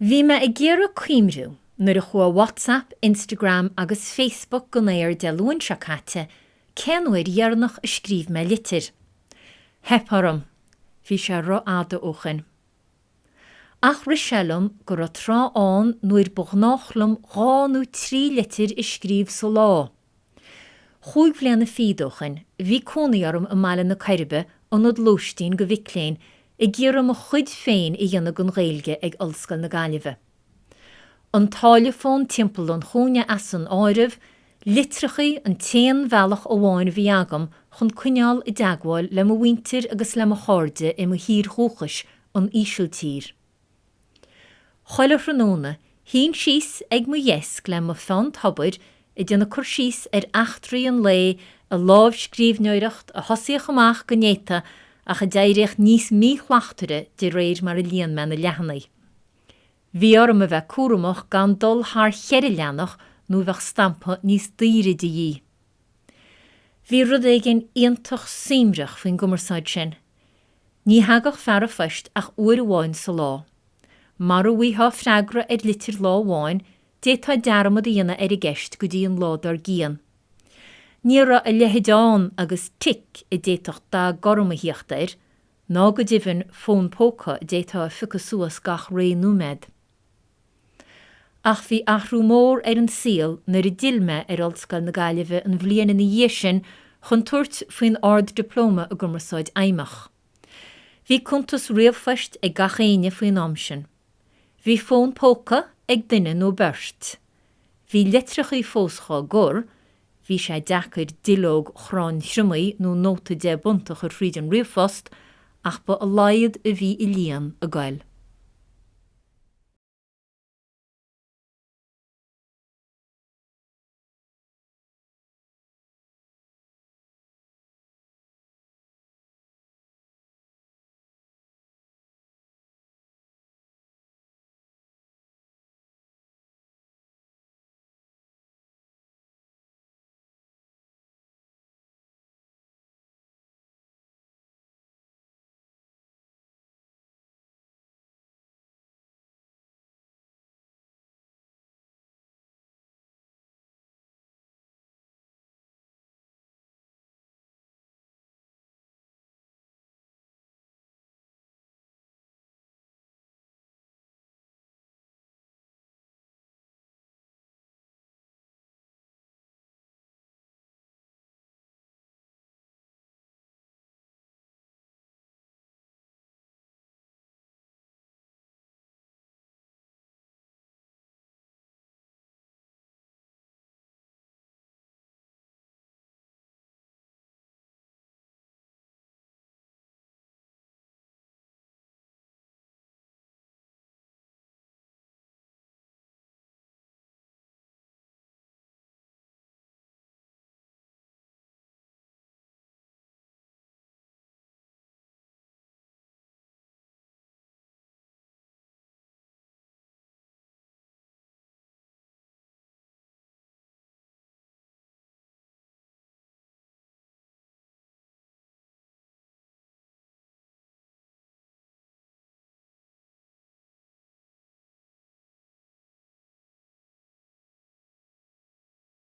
Bhí me ag géire cuimriú nuair a chua WhatsApp, Instagram agus Facebook go léir de luin se caite, cenúir dhearnach a scríb me litir. Heparum, bhí se ro ada óchan. Ach riselum gur a trá an nuair bognáchlum 3 litir i scríb so lá. Chúig bbliana fídóchan, bhí cónaíarm a meile na Cairbe an od lóistín go bhicléin I ggéiream a chuid féin I dhéanamh an ghaeilge ag Ollscoil na Gaillimhe. An táilefón timpeall an chúne as an áirimh, litrichaí an 10 bhealach ó bháin bhí agam chun cuineál I dagháil le mo winter agus le mo cháirde I mo hír chóchais an ísiltír. Choile Ranóna, hín síos ag mo iesc le mo fan tabair I dhéanana chur síos 8 an lé a lábh scríbneoireacht a thosaíoch amach go néta ach a deireach níos míchhlachtere de réir mar a líon me na lehannaí. Bhí orm a bheith cuaramach gan dul thar cheire leannach nó bheith stampa níos daoire de dhí. Bhí rud éigen iontach simreach faoin gomarsáid sin. Ní hagach fear a feist ach uair bháin sa lá. Mar a bhuithe freagra litir lá bháin, détá dearmad a dhéana I gceist go dtí an ládar gían. Ní ra a lehedáin agus tic I détach da gormaíochtair, ná go dibhann fón póca détá fucha suas gach ré númed. Ach bhí athrú mór an síl nuair I dilme Ollscoil na Gaillimhe an bhliain na dhéisin chun tuairt faoin ard diplóma a gomarsáid aimimech. Bhí cuntas riamhfeist ag gachéine faoin amsin. Bhí fón póca ag duine nó beirt. Bhí litrichaí fóscha gur, bhí sé deacair dilóg chrán srimaí nó nóta de buntach ar fríd an riamhfost ach ba a laiad a bhí I líon a gail.